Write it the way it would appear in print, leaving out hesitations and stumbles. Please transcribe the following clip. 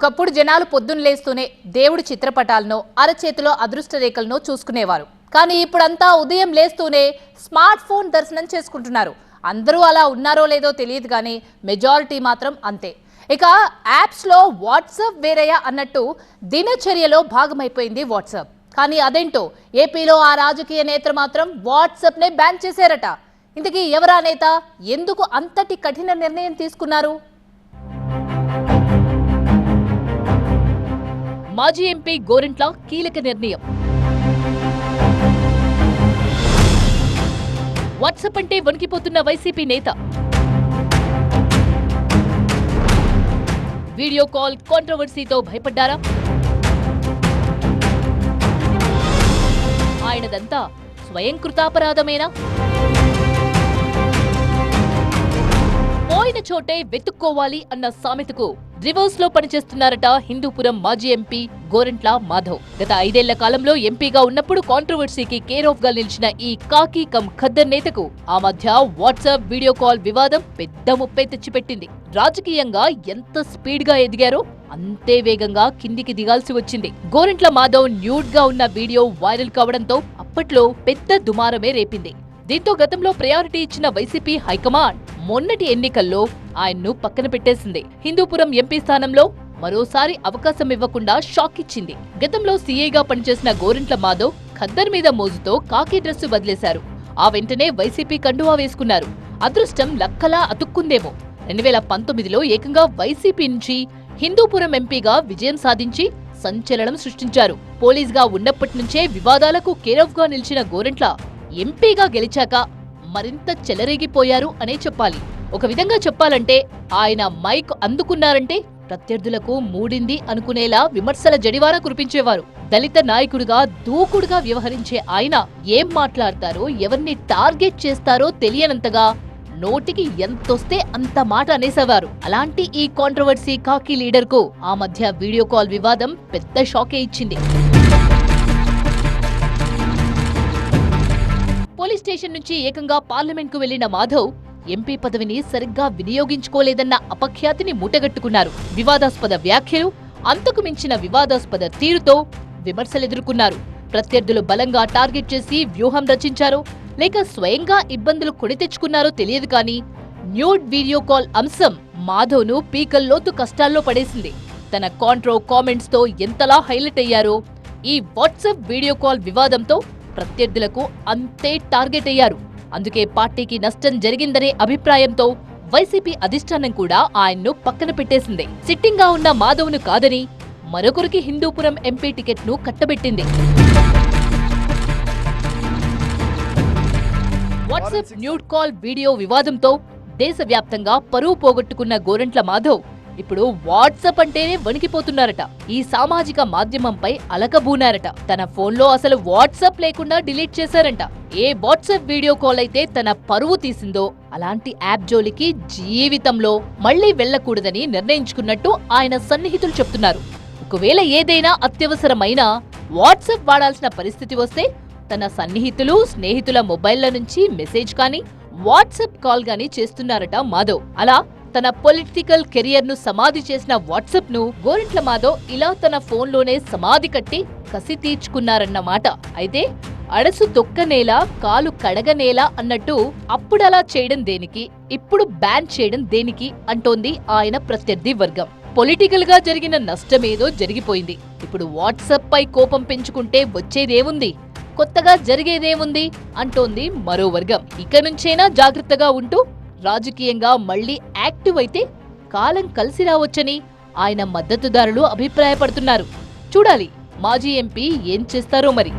ఒకప్పుడు జనాలు పొద్దున్న లేస్తూనే దేవుడి చిత్రపటాలను అరచేతిలో అదృష్ట రేఖలను చూసుకునేవారు. కానీ ఇప్పుడంతా ఉదయం లేస్తూనే స్మార్ట్ ఫోన్ దర్శనం చేసుకుంటున్నారు. అందరూ అలా ఉన్నారో లేదో తెలియదు కానీ మెజారిటీ మాత్రం అంతే. ఇక యాప్స్లో వాట్సాప్ వేరయ్యా అన్నట్టు దినచర్యలో భాగమైపోయింది వాట్సాప్. కానీ అదేంటో ఏపీలో ఆ రాజకీయ నేత మాత్రం వాట్సాప్నే బ్యాన్ చేశారట. ఇంతకీ ఎవరా నేత, ఎందుకు అంతటి కఠిన నిర్ణయం తీసుకున్నారు? మాజీ ఎంపీ గోరంట్ల కీలక నిర్ణయం. వాట్సాప్ అంటే వణికిపోతున్న వైసీపీ నేత. వీడియో కాల్ కాంట్రవర్సీతో భయపడ్డారా? ఆయనదంతా స్వయం కృతాపరాధమేనా? పోయిన చోటే వెతుక్కోవాలి అన్న సామెతకు రివర్స్ లో పనిచేస్తున్నారట హిందూపురం మాజీ ఎంపీ గోరంట్ల మాధవ్. గత 5 ఏళ్ల కాలంలో ఎంపీగా ఉన్నప్పుడు కాంట్రవర్సీకి కేర్ ఆఫ్ గా నిలిచిన ఈ కాకి కమ్ ఖద్దర్ నేతకు ఆ మధ్య వాట్సాప్ వీడియో కాల్ వివాదం పెద్ద ముప్పై తెచ్చిపెట్టింది. రాజకీయంగా ఎంత స్పీడ్ గా ఎదిగారో అంతే వేగంగా కిందికి దిగాల్సి వచ్చింది. గోరంట్ల మాధవ్ న్యూడ్ గా ఉన్న వీడియో వైరల్ కావడంతో అప్పట్లో పెద్ద దుమారమే రేపింది. దీంతో గతంలో ప్రయారిటీ ఇచ్చిన వైసీపీ హైకమాండ్ మొన్నటి ఎన్నికల్లో ఆయన్ను పక్కన పెట్టేసింది. హిందూపురం ఎంపీ స్థానంలో మరోసారి అవకాశం ఇవ్వకుండా షాక్ ఇచ్చింది. గతంలో సీఐగా పనిచేసిన గోరంట్ల మాధవ్ ఖద్దర్ మీద మోజుతో కాకి డ్రెస్సు వదిలేశారు. ఆ వెంటనే వైసీపీ కండువా వేసుకున్నారు. అదృష్టం లక్కలా అతుక్కుందేమో. 2019లో ఏకంగా వైసీపీ నుంచి హిందూపురం ఎంపీగా విజయం సాధించి సంచలనం సృష్టించారు. పోలీస్గా ఉన్నప్పటి నుంచే వివాదాలకు కేరాఫ్ గా నిలిచిన గోరంట్ల ఎంపీగా గెలిచాక మరింత చెలరేగిపోయారు అనే చెప్పాలి. ఒక విధంగా చెప్పాలంటే ఆయన మైక్ అందుకున్నారంటే ప్రత్యర్థులకు మూడింది అనుకునేలా విమర్శల జడివార కురిపించేవారు. దళిత నాయకుడిగా దూకుడుగా వ్యవహరించే ఆయన ఏం మాట్లాడతారో, ఎవరిని టార్గెట్ చేస్తారో తెలియనంతగా నోటికి ఎంతొస్తే అంత మాట అనేసేవారు. అలాంటి ఈ కాంట్రవర్సీ కాకి లీడర్ కు ఆ మధ్య వీడియో కాల్ వివాదం పెద్ద షాకే ఇచ్చింది. పోలీస్ స్టేషన్ నుంచి ఏకంగా పార్లమెంట్ కు వెళ్లిన మాధవ్ ఎంపీ పదవిని సరిగ్గా వినియోగించుకోలేదన్న అపఖ్యాతిని మూటగట్టుకున్నారు. వివాదాస్పద వ్యాఖ్యలు, అంతకు మించిన వివాదాస్పద తీరుతో విమర్శలెదుర్కొన్నారు. ప్రత్యర్థులు బలంగా టార్గెట్ చేసి వ్యూహం రచించారో లేక స్వయంగా ఇబ్బందులు కొని తెచ్చుకున్నారో తెలియదు కానీ న్యూడ్ వీడియో కాల్ అంశం మాధవ్ను పీకల్లోతు కష్టాల్లో పడేసింది. తన కామెంట్స్ తో ఎంతలా హైలైట్ అయ్యారో ఈ వాట్సాప్ వీడియో కాల్ వివాదంతో ప్రత్యర్థులకు అంతే టార్గెట్ అయ్యారు. అందుకే పార్టీకి నష్టం జరిగిందనే అభిప్రాయంతో వైసీపీ అధిష్టానం కూడా ఆయన్ను పక్కన పెట్టేసింది. సిట్టింగ్ గా ఉన్న మాధవ్ను కాదని మరొకరికి హిందూపురం ఎంపీ టికెట్ ను కట్టబెట్టింది. వాట్సాప్ న్యూడ్ కాల్ వీడియో వివాదంతో దేశవ్యాప్తంగా పరువు పోగొట్టుకున్న గోరంట్ల మాధవ్ ఇప్పుడు వాట్సాప్ అంటేనే వణికిపోతున్నారట. ఈ సామాజిక మాధ్యమంపై అలకబూనారట. తన ఫోన్లో అసలు వాట్సాప్ లేకుండా డిలీట్ చేశారంట. ఏ వాట్సాప్ వీడియో కాల్ అయితే తన పరువు తీసిందో అలాంటి యాప్ జోలికి జీవితంలో మళ్లీ వెళ్లకూడదని నిర్ణయించుకున్నట్టు ఆయన సన్నిహితులు చెప్తున్నారు. ఒకవేళ ఏదైనా అత్యవసరమైన వాట్సాప్ వాడాల్సిన పరిస్థితి వస్తే తన సన్నిహితులు, స్నేహితుల మొబైళ్ల నుంచి మెసేజ్ కానీ వాట్సాప్ కాల్ గానీ చేస్తున్నారట మాధవ్. అలా తన పొలిటికల్ కెరియర్ ను సమాధి చేసిన వాట్సాప్ ను గోరంట్ల మాధవ్ ఇలా తన ఫోన్లోనే సమాధి కట్టి కసి తీర్చుకున్నారన్నమాట. అయితే అడసు తొక్కనేలా కాలు కడగనేలా అన్నట్టు అప్పుడలా చేయడం దేనికి, ఇప్పుడు బ్యాన్ చేయడం దేనికి అంటోంది ఆయన ప్రత్యర్థి వర్గం. పొలిటికల్ గా జరిగిన నష్టమేదో జరిగిపోయింది. ఇప్పుడు వాట్సాప్ పై కోపం పెంచుకుంటే వచ్చేదేముంది, కొత్తగా జరిగేదేముంది అంటోంది మరో వర్గం. ఇక నుంచైనా జాగ్రత్తగా ఉంటూ రాజకీయంగా మళ్లీ యాక్టివ్ అయితే కాలం కలిసి రావచ్చని ఆయన మద్దతుదారులు అభిప్రాయపడుతున్నారు. చూడాలి మాజీ ఎంపీ ఏం చేస్తారో మరి.